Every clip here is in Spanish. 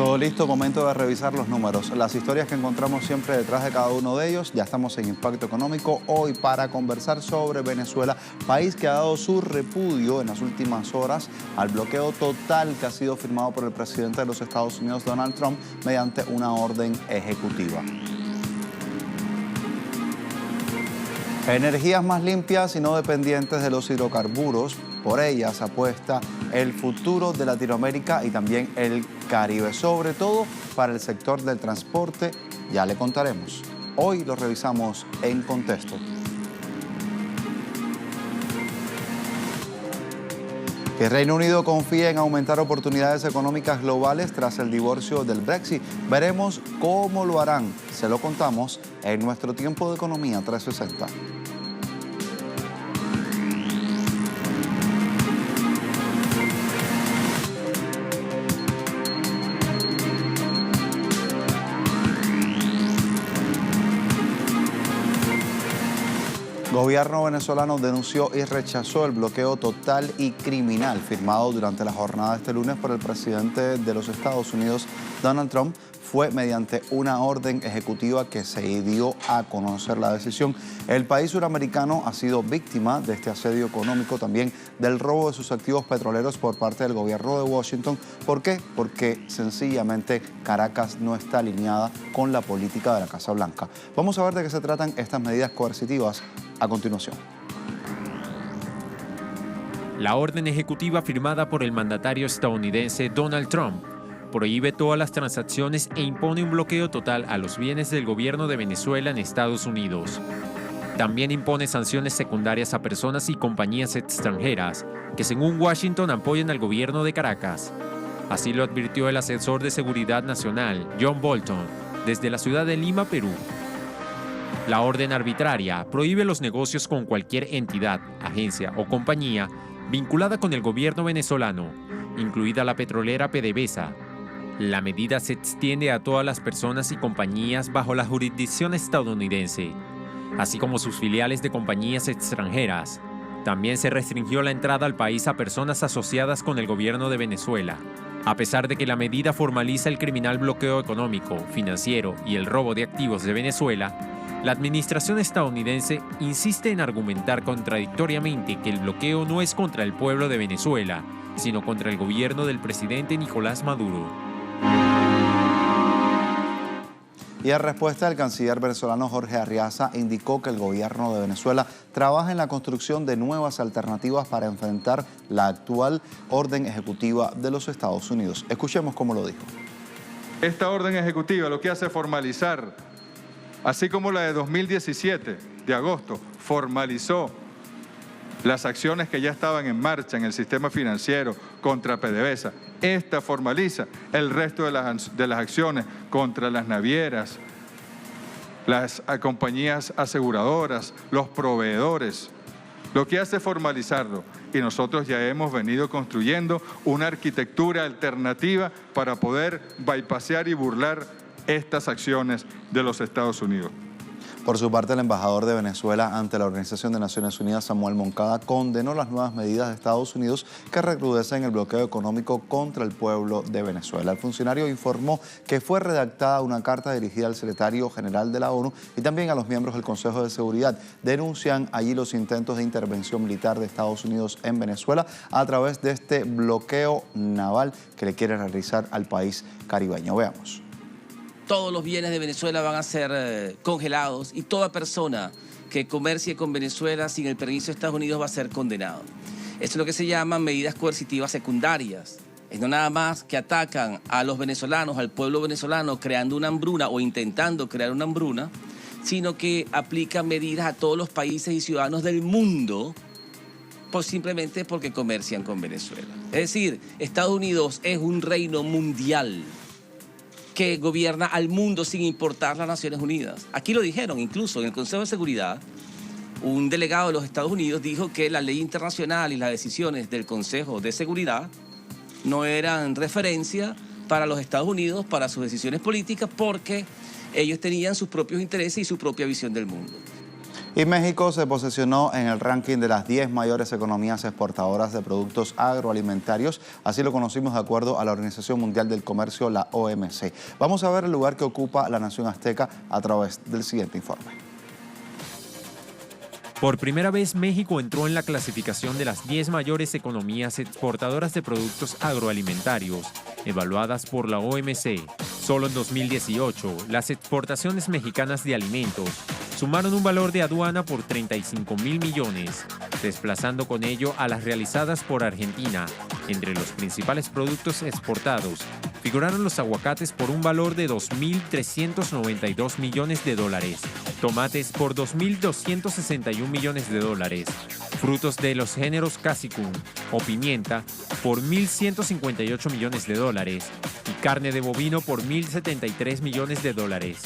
Todo listo, momento de revisar los números. Las historias que encontramos siempre detrás de cada uno de ellos. Ya estamos en Impacto Económico hoy para conversar sobre Venezuela, país que ha dado su repudio en las últimas horas al bloqueo total que ha sido firmado por el presidente de los Estados Unidos, Donald Trump, mediante una orden ejecutiva. Energías más limpias y no dependientes de los hidrocarburos. Por ellas apuesta el futuro de Latinoamérica y también el Caribe, sobre todo para el sector del transporte. Ya le contaremos. Hoy lo revisamos en contexto. El Reino Unido confía en aumentar oportunidades económicas globales tras el divorcio del Brexit. Veremos cómo lo harán. Se lo contamos en nuestro Tiempo de Economía 360. El gobierno venezolano denunció y rechazó el bloqueo total y criminal firmado durante la jornada de este lunes por el presidente de los Estados Unidos, Donald Trump. Fue mediante una orden ejecutiva que se dio a conocer la decisión. El país suramericano ha sido víctima de este asedio económico, también del robo de sus activos petroleros por parte del gobierno de Washington. ¿Por qué? Porque sencillamente Caracas no está alineada con la política de la Casa Blanca. Vamos a ver de qué se tratan estas medidas coercitivas a continuación. La orden ejecutiva firmada por el mandatario estadounidense Donald Trump prohíbe todas las transacciones e impone un bloqueo total a los bienes del gobierno de Venezuela en Estados Unidos. También impone sanciones secundarias a personas y compañías extranjeras que, según Washington, apoyan al gobierno de Caracas. Así lo advirtió el asesor de Seguridad Nacional, John Bolton, desde la ciudad de Lima, Perú. La orden arbitraria prohíbe los negocios con cualquier entidad, agencia o compañía vinculada con el gobierno venezolano, incluida la petrolera PDVSA. La medida se extiende a todas las personas y compañías bajo la jurisdicción estadounidense, así como sus filiales de compañías extranjeras. También se restringió la entrada al país a personas asociadas con el gobierno de Venezuela. A pesar de que la medida formaliza el criminal bloqueo económico, financiero y el robo de activos de Venezuela, la administración estadounidense insiste en argumentar contradictoriamente que el bloqueo no es contra el pueblo de Venezuela, sino contra el gobierno del presidente Nicolás Maduro. Y en respuesta, el canciller venezolano Jorge Arriaza indicó que el gobierno de Venezuela trabaja en la construcción de nuevas alternativas para enfrentar la actual orden ejecutiva de los Estados Unidos. Escuchemos cómo lo dijo. Esta orden ejecutiva lo que hace es formalizar, así como la de 2017, de agosto, formalizó las acciones que ya estaban en marcha en el sistema financiero contra PDVSA. Esta formaliza el resto de las acciones contra las navieras, las compañías aseguradoras, los proveedores. Lo que hace es formalizarlo, y nosotros ya hemos venido construyendo una arquitectura alternativa para poder bypassear y burlar estas acciones de los Estados Unidos. Por su parte, el embajador de Venezuela ante la Organización de Naciones Unidas, Samuel Moncada, condenó las nuevas medidas de Estados Unidos que recrudecen el bloqueo económico contra el pueblo de Venezuela. El funcionario informó que fue redactada una carta dirigida al secretario general de la ONU y también a los miembros del Consejo de Seguridad. Denuncian allí los intentos de intervención militar de Estados Unidos en Venezuela a través de este bloqueo naval que le quiere realizar al país caribeño. Veamos. Todos los bienes de Venezuela van a ser congelados y toda persona que comercie con Venezuela sin el permiso de Estados Unidos va a ser condenado. Esto es lo que se llaman medidas coercitivas secundarias. Es no nada más que atacan a los venezolanos, al pueblo venezolano, creando una hambruna o intentando crear una hambruna, sino que aplican medidas a todos los países y ciudadanos del mundo simplemente porque comercian con Venezuela. Es decir, Estados Unidos es un reino mundial que gobierna al mundo sin importar las Naciones Unidas. Aquí lo dijeron, incluso en el Consejo de Seguridad, un delegado de los Estados Unidos dijo que la ley internacional y las decisiones del Consejo de Seguridad no eran referencia para los Estados Unidos, para sus decisiones políticas, porque ellos tenían sus propios intereses y su propia visión del mundo. Y México se posicionó en el ranking de las 10 mayores economías exportadoras de productos agroalimentarios. Así lo conocimos de acuerdo a la Organización Mundial del Comercio, la OMC. Vamos a ver el lugar que ocupa la nación azteca a través del siguiente informe. Por primera vez, México entró en la clasificación de las 10 mayores economías exportadoras de productos agroalimentarios, evaluadas por la OMC. Solo en 2018, las exportaciones mexicanas de alimentos sumaron un valor de aduana por 35.000 millones, desplazando con ello a las realizadas por Argentina. Entre los principales productos exportados figuraron los aguacates por un valor de 2.392 millones de dólares, tomates por 2.261 millones de dólares, frutos de los géneros Capsicum o pimienta por 1.158 millones de dólares y carne de bovino por 1.073 millones de dólares.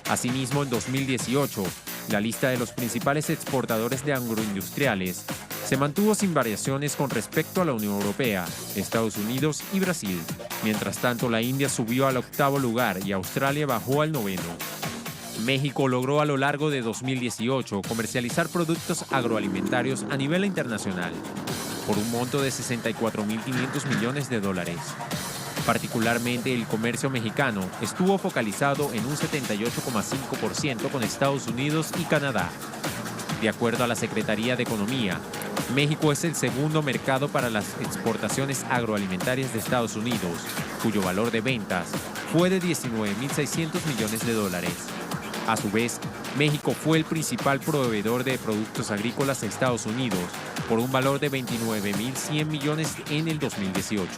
Asimismo, en 2018, la lista de los principales exportadores de agroindustriales se mantuvo sin variaciones con respecto a la Unión Europea, Estados Unidos y Brasil. Mientras tanto, la India subió al 8º lugar y Australia bajó al 9º. México logró a lo largo de 2018 comercializar productos agroalimentarios a nivel internacional por un monto de 64.500 millones de dólares. Particularmente el comercio mexicano estuvo focalizado en un 78,5% con Estados Unidos y Canadá. De acuerdo a la Secretaría de Economía, México es el segundo mercado para las exportaciones agroalimentarias de Estados Unidos, cuyo valor de ventas fue de 19.600 millones de dólares. A su vez, México fue el principal proveedor de productos agrícolas a Estados Unidos, por un valor de 29.100 millones en el 2018.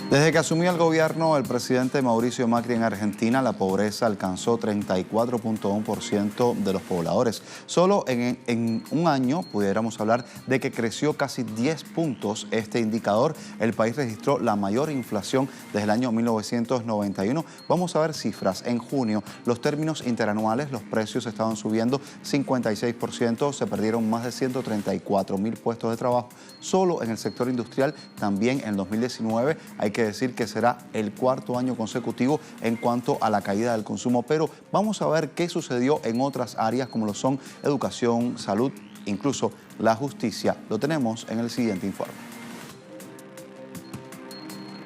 Desde que asumió el gobierno el presidente Mauricio Macri en Argentina, la pobreza alcanzó 34.1% de los pobladores. Solo en un año pudiéramos hablar de que creció casi 10 puntos este indicador. El país registró la mayor inflación desde el año 1991. Vamos a ver cifras. En junio, los términos interanuales, los precios estaban subiendo 56%, se perdieron más de 134.000 puestos de trabajo. Solo en el sector industrial, también en 2019, hay que decir que será el 4º año consecutivo en cuanto a la caída del consumo, pero vamos a ver qué sucedió en otras áreas como lo son educación, salud, incluso la justicia. Lo tenemos en el siguiente informe.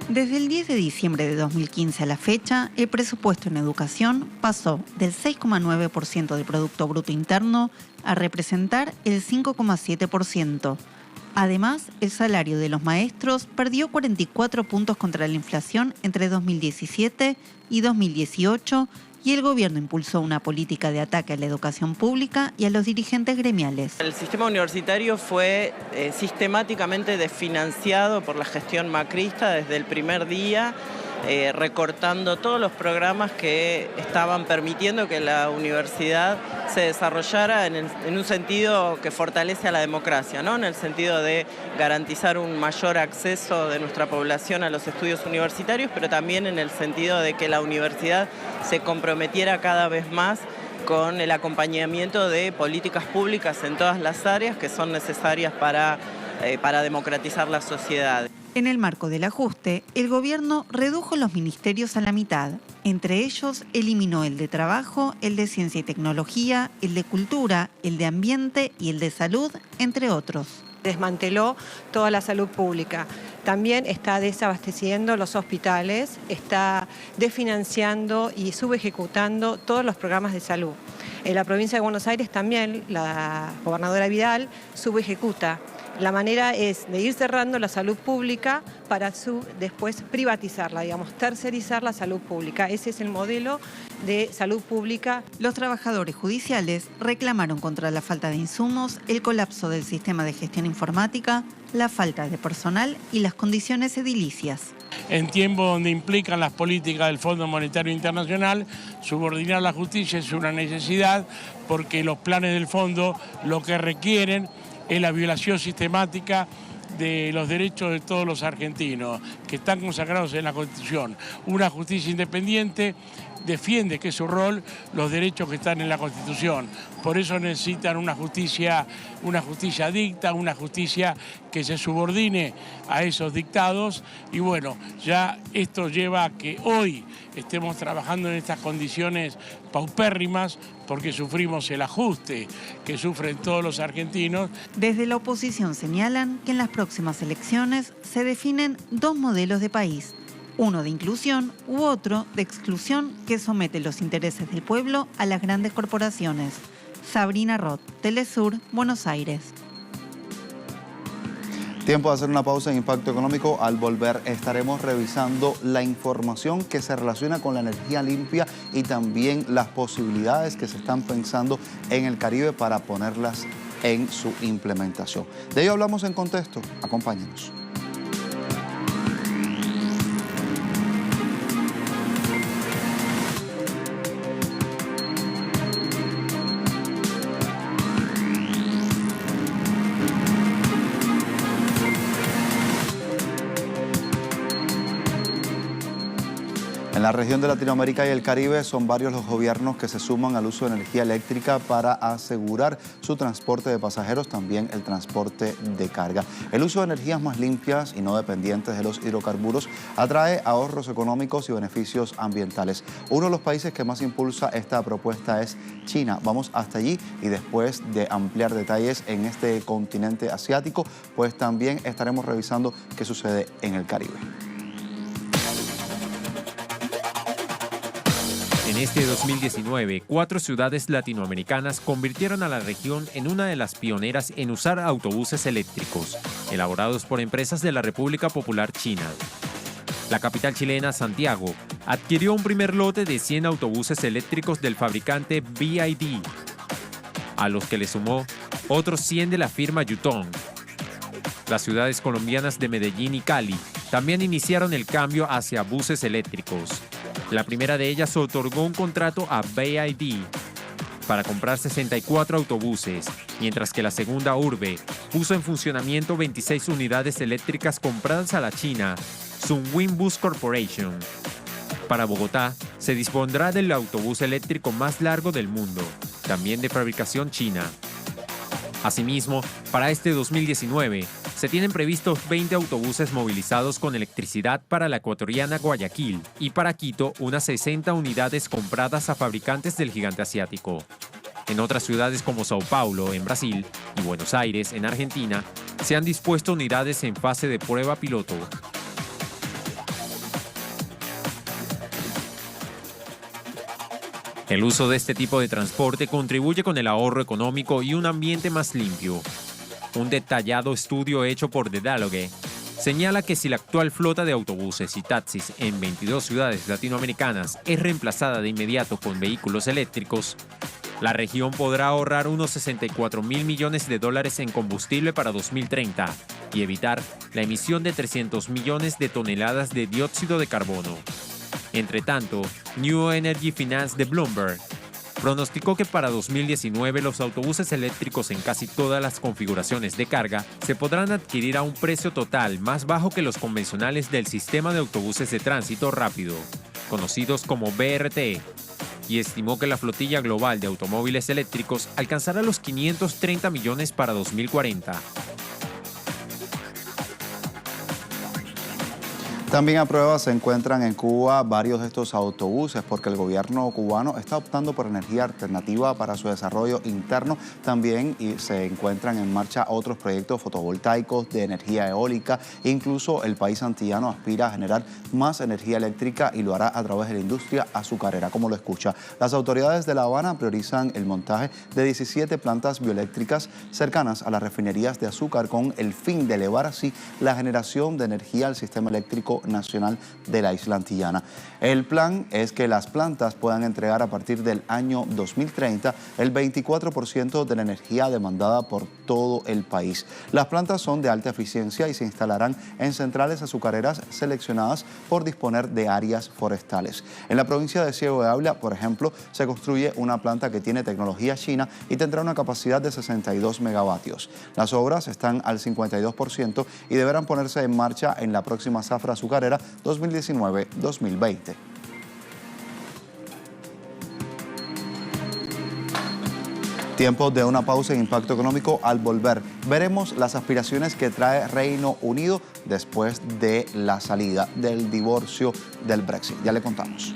Desde el 10 de diciembre de 2015 a la fecha, el presupuesto en educación pasó del 6,9% del Producto Bruto Interno a representar el 5,7%. Además, el salario de los maestros perdió 44 puntos contra la inflación entre 2017 y 2018 y el gobierno impulsó una política de ataque a la educación pública y a los dirigentes gremiales. El sistema universitario fue sistemáticamente desfinanciado por la gestión macrista desde el primer día, recortando todos los programas que estaban permitiendo que la universidad se desarrollara en un sentido que fortalece a la democracia, ¿no? En el sentido de garantizar un mayor acceso de nuestra población a los estudios universitarios, pero también en el sentido de que la universidad se comprometiera cada vez más con el acompañamiento de políticas públicas en todas las áreas que son necesarias para democratizar la sociedad. En el marco del ajuste, el gobierno redujo los ministerios a la mitad. Entre ellos, eliminó el de Trabajo, el de Ciencia y Tecnología, el de Cultura, el de Ambiente y el de Salud, entre otros. Desmanteló toda la salud pública. También está desabasteciendo los hospitales, está desfinanciando y subejecutando todos los programas de salud. En la provincia de Buenos Aires también la gobernadora Vidal subejecuta. La manera es de ir cerrando la salud pública para después privatizarla, digamos, tercerizar la salud pública. Ese es el modelo de salud pública. Los trabajadores judiciales reclamaron contra la falta de insumos, el colapso del sistema de gestión informática, la falta de personal y las condiciones edilicias. En tiempos donde implican las políticas del Fondo Monetario Internacional, subordinar la justicia es una necesidad porque los planes del fondo lo que requieren es la violación sistemática de los derechos de todos los argentinos que están consagrados en la Constitución. Una justicia independiente defiende, que es su rol, los derechos que están en la Constitución. Por eso necesitan una justicia dicta, una justicia que se subordine a esos dictados. Y bueno, ya esto lleva a que hoy estemos trabajando en estas condiciones paupérrimas porque sufrimos el ajuste que sufren todos los argentinos. Desde la oposición señalan que en las próximas elecciones se definen dos modelos de país. Uno de inclusión u otro de exclusión que somete los intereses del pueblo a las grandes corporaciones. Sabrina Roth, Telesur, Buenos Aires. Tiempo de hacer una pausa en Impacto Económico. Al volver estaremos revisando la información que se relaciona con la energía limpia y también las posibilidades que se están pensando en el Caribe para ponerlas en su implementación. De ello hablamos en Contexto. Acompáñenos. En la región de Latinoamérica y el Caribe son varios los gobiernos que se suman al uso de energía eléctrica para asegurar su transporte de pasajeros, también el transporte de carga. El uso de energías más limpias y no dependientes de los hidrocarburos atrae ahorros económicos y beneficios ambientales. Uno de los países que más impulsa esta propuesta es China. Vamos hasta allí y después de ampliar detalles en este continente asiático, pues también estaremos revisando qué sucede en el Caribe. En este 2019, 4 ciudades latinoamericanas convirtieron a la región en una de las pioneras en usar autobuses eléctricos, elaborados por empresas de la República Popular China. La capital chilena, Santiago, adquirió un primer lote de 100 autobuses eléctricos del fabricante BYD, a los que le sumó otros 100 de la firma Yutong. Las ciudades colombianas de Medellín y Cali también iniciaron el cambio hacia buses eléctricos. La primera de ellas otorgó un contrato a BYD para comprar 64 autobuses, mientras que la segunda urbe puso en funcionamiento 26 unidades eléctricas compradas a la China, Sunwin Bus Corporation. Para Bogotá, se dispondrá del autobús eléctrico más largo del mundo, también de fabricación china. Asimismo, para este 2019, se tienen previstos 20 autobuses movilizados con electricidad para la ecuatoriana Guayaquil y para Quito unas 60 unidades compradas a fabricantes del gigante asiático. En otras ciudades como Sao Paulo, en Brasil, y Buenos Aires, en Argentina, se han dispuesto unidades en fase de prueba piloto. El uso de este tipo de transporte contribuye con el ahorro económico y un ambiente más limpio. Un detallado estudio hecho por The Dialogue señala que si la actual flota de autobuses y taxis en 22 ciudades latinoamericanas es reemplazada de inmediato con vehículos eléctricos, la región podrá ahorrar unos 64.000 millones de dólares en combustible para 2030 y evitar la emisión de 300 millones de toneladas de dióxido de carbono. Entre tanto, New Energy Finance de Bloomberg pronosticó que para 2019 los autobuses eléctricos en casi todas las configuraciones de carga se podrán adquirir a un precio total más bajo que los convencionales del sistema de autobuses de tránsito rápido, conocidos como BRT, y estimó que la flotilla global de automóviles eléctricos alcanzará los 530 millones para 2040. También a prueba se encuentran en Cuba varios de estos autobuses porque el gobierno cubano está optando por energía alternativa para su desarrollo interno. También se encuentran en marcha otros proyectos fotovoltaicos de energía eólica. Incluso el país antillano aspira a generar más energía eléctrica y lo hará a través de la industria azucarera, como lo escucha. Las autoridades de La Habana priorizan el montaje de 17 plantas bioeléctricas cercanas a las refinerías de azúcar con el fin de elevar así la generación de energía al sistema eléctrico nacional de la isla antillana. El plan es que las plantas puedan entregar a partir del año 2030 el 24% de la energía demandada por todo el país. Las plantas son de alta eficiencia y se instalarán en centrales azucareras seleccionadas por disponer de áreas forestales. En la provincia de Ciego de Ávila, por ejemplo, se construye una planta que tiene tecnología china y tendrá una capacidad de 62 megavatios. Las obras están al 52% y deberán ponerse en marcha en la próxima zafra azucarera 2019-2020. Tiempo de una pausa en Impacto Económico. Al volver, veremos las aspiraciones que trae Reino Unido después de la salida del divorcio del Brexit. Ya le contamos.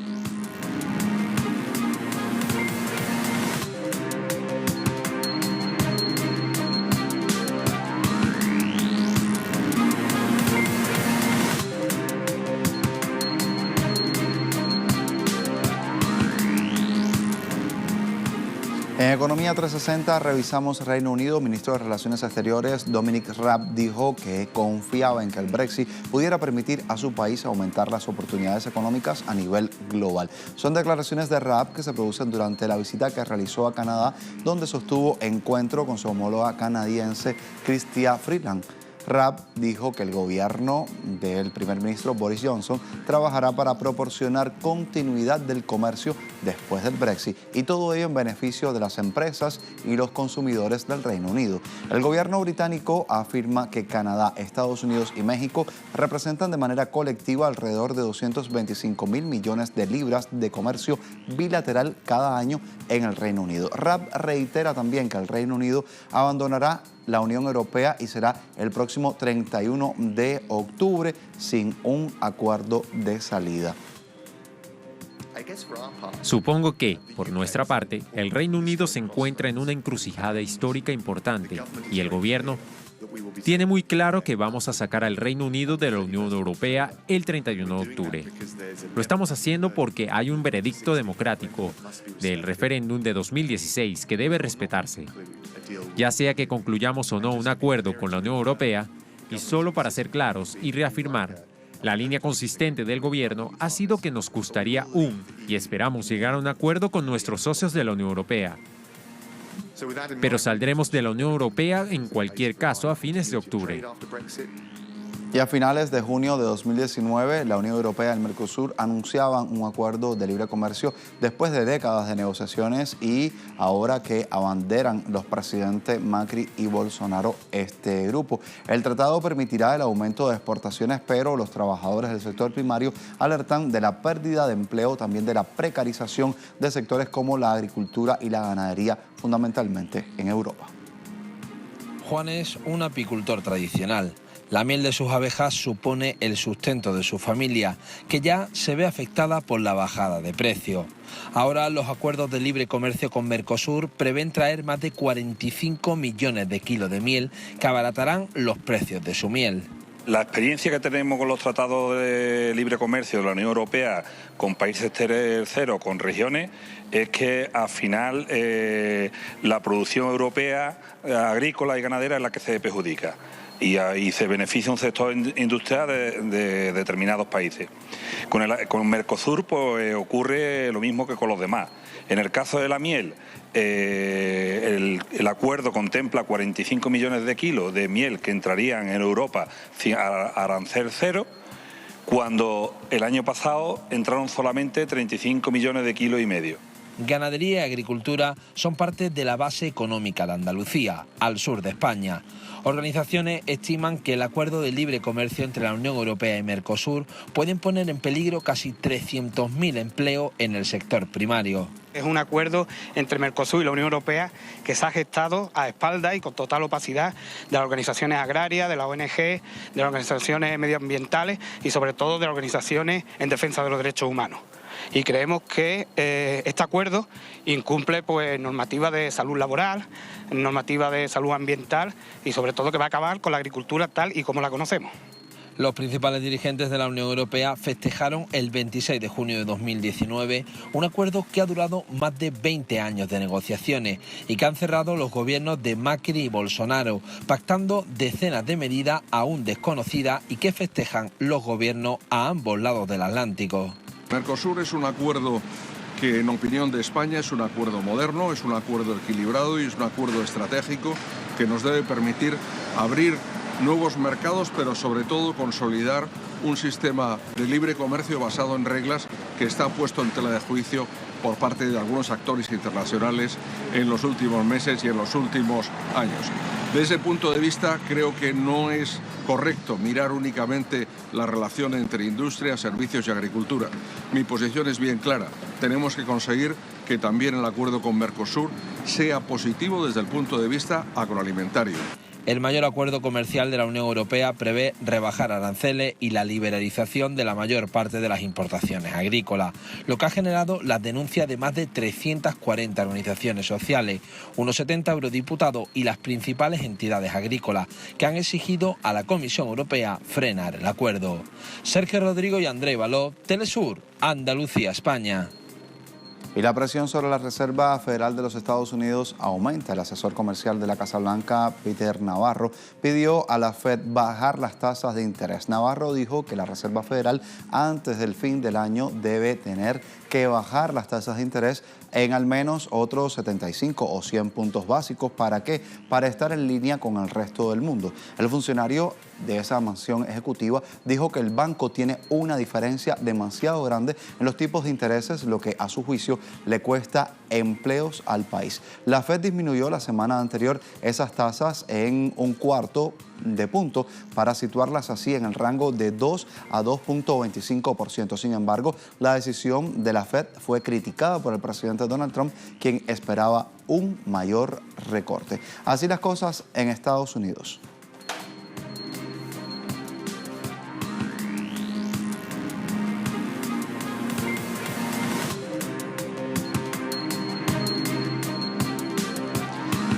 En Economía 360 revisamos Reino Unido. Ministro de Relaciones Exteriores Dominic Raab dijo que confiaba en que el Brexit pudiera permitir a su país aumentar las oportunidades económicas a nivel global. Son declaraciones de Raab que se producen durante la visita que realizó a Canadá, donde sostuvo encuentro con su homóloga canadiense Chrystia Freeland. Raab dijo que el gobierno del primer ministro Boris Johnson trabajará para proporcionar continuidad del comercio después del Brexit y todo ello en beneficio de las empresas y los consumidores del Reino Unido. El gobierno británico afirma que Canadá, Estados Unidos y México representan de manera colectiva alrededor de 225.000 millones de libras de comercio bilateral cada año en el Reino Unido. Raab reitera también que el Reino Unido abandonará la Unión Europea y será el próximo 31 de octubre sin un acuerdo de salida. Supongo que, por nuestra parte, el Reino Unido se encuentra en una encrucijada histórica importante y el gobierno tiene muy claro que vamos a sacar al Reino Unido de la Unión Europea el 31 de octubre. Lo estamos haciendo porque hay un veredicto democrático del referéndum de 2016 que debe respetarse. Ya sea que concluyamos o no un acuerdo con la Unión Europea, y solo para ser claros y reafirmar, la línea consistente del gobierno ha sido que nos gustaría y esperamos llegar a un acuerdo con nuestros socios de la Unión Europea. Pero saldremos de la Unión Europea en cualquier caso a fines de octubre. Y a finales de junio de 2019, la Unión Europea y el Mercosur anunciaban un acuerdo de libre comercio después de décadas de negociaciones y ahora que abanderan los presidentes Macri y Bolsonaro este grupo. El tratado permitirá el aumento de exportaciones, pero los trabajadores del sector primario alertan de la pérdida de empleo, también de la precarización de sectores como la agricultura y la ganadería, fundamentalmente en Europa. Juan es un apicultor tradicional. La miel de sus abejas supone el sustento de su familia, que ya se ve afectada por la bajada de precio. Ahora los acuerdos de libre comercio con Mercosur prevén traer más de 45 millones de kilos de miel que abaratarán los precios de su miel. La experiencia que tenemos con los tratados de libre comercio de la Unión Europea con países terceros, con regiones, es que al final la producción europea agrícola y ganadera es la que se perjudica. Y se beneficia un sector industrial de determinados países. Con Mercosur pues, ocurre lo mismo que con los demás. En el caso de la miel, el acuerdo contempla 45 millones de kilos de miel que entrarían en Europa a arancel cero, cuando el año pasado entraron solamente 35 millones de kilos y medio. Ganadería y agricultura son parte de la base económica de Andalucía, al sur de España. Organizaciones estiman que el acuerdo de libre comercio entre la Unión Europea y Mercosur pueden poner en peligro casi 300.000 empleos en el sector primario. Es un acuerdo entre Mercosur y la Unión Europea que se ha gestado a espaldas y con total opacidad de las organizaciones agrarias, de las ONG, de las organizaciones medioambientales y sobre todo de las organizaciones en defensa de los derechos humanos. Y creemos que este acuerdo incumple pues, normativa de salud laboral, normativa de salud ambiental y sobre todo que va a acabar con la agricultura tal y como la conocemos. Los principales dirigentes de la Unión Europea festejaron el 26 de junio de 2019 un acuerdo que ha durado más de 20 años de negociaciones y que han cerrado los gobiernos de Macri y Bolsonaro, pactando decenas de medidas aún desconocidas y que festejan los gobiernos a ambos lados del Atlántico. Mercosur es un acuerdo que, en opinión de España, es un acuerdo moderno, es un acuerdo equilibrado y es un acuerdo estratégico que nos debe permitir abrir nuevos mercados, pero sobre todo consolidar un sistema de libre comercio basado en reglas que está puesto en tela de juicio por parte de algunos actores internacionales en los últimos meses y en los últimos años. Desde ese punto de vista, creo que no es correcto mirar únicamente la relación entre industria, servicios y agricultura. Mi posición es bien clara. Tenemos que conseguir que también el acuerdo con Mercosur sea positivo desde el punto de vista agroalimentario. El mayor acuerdo comercial de la Unión Europea prevé rebajar aranceles y la liberalización de la mayor parte de las importaciones agrícolas, lo que ha generado las denuncias de más de 340 organizaciones sociales, unos 70 eurodiputados y las principales entidades agrícolas, que han exigido a la Comisión Europea frenar el acuerdo. Sergio Rodrigo y André Baló, Telesur, Andalucía, España. Y la presión sobre la Reserva Federal de los Estados Unidos aumenta. El asesor comercial de la Casa Blanca, Peter Navarro, pidió a la Fed bajar las tasas de interés. Navarro dijo que la Reserva Federal antes del fin del año debe tener que bajar las tasas de interés en al menos otros 75 o 100 puntos básicos. ¿Para qué? Para estar en línea con el resto del mundo. El funcionario de esa mansión ejecutiva dijo que el banco tiene una diferencia demasiado grande en los tipos de intereses, lo que a su juicio le cuesta empleos al país. La Fed disminuyó la semana anterior esas tasas en 1/4 de punto para situarlas así en el rango de 2 a 2.25%. Sin embargo, la decisión de la Fed fue criticada por el presidente Donald Trump, quien esperaba un mayor recorte. Así las cosas en Estados Unidos.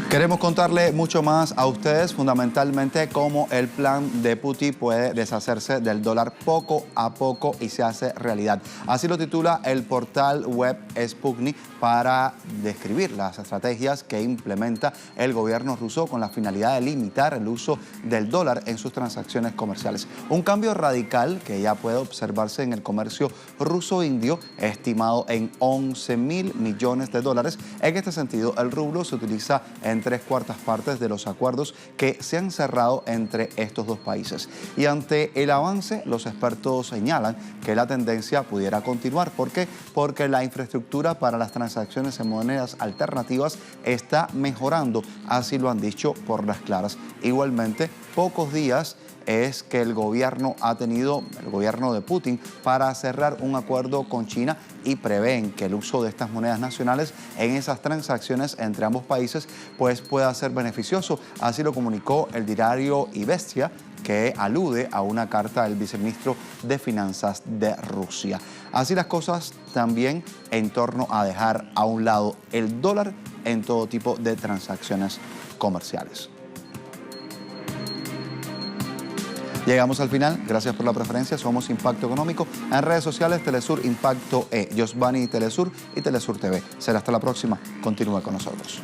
Queremos contarle mucho más a ustedes, fundamentalmente cómo el plan de Putin puede deshacerse del dólar poco a poco y se hace realidad. Así lo titula el portal web Sputnik para describir las estrategias que implementa el gobierno ruso con la finalidad de limitar el uso del dólar en sus transacciones comerciales. Un cambio radical que ya puede observarse en el comercio ruso-indio, estimado en 11.000 millones de dólares. En este sentido, el rublo se utiliza en 3/4 partes de los acuerdos que se han cerrado entre estos dos países. Y ante el avance, los expertos señalan que la tendencia pudiera continuar. ¿Por qué? Porque la infraestructura para las transacciones en monedas alternativas está mejorando, así lo han dicho por las claras. Igualmente, pocos días es que el gobierno de Putin, para cerrar un acuerdo con China y prevén que el uso de estas monedas nacionales en esas transacciones entre ambos países pues pueda ser beneficioso. Así lo comunicó el diario Izvestia, que alude a una carta del viceministro de Finanzas de Rusia. Así las cosas también en torno a dejar a un lado el dólar en todo tipo de transacciones comerciales. Llegamos al final. Gracias por la preferencia. Somos Impacto Económico. En redes sociales, Telesur Impacto Yosvani Telesur y Telesur TV. Será hasta la próxima. Continúa con nosotros.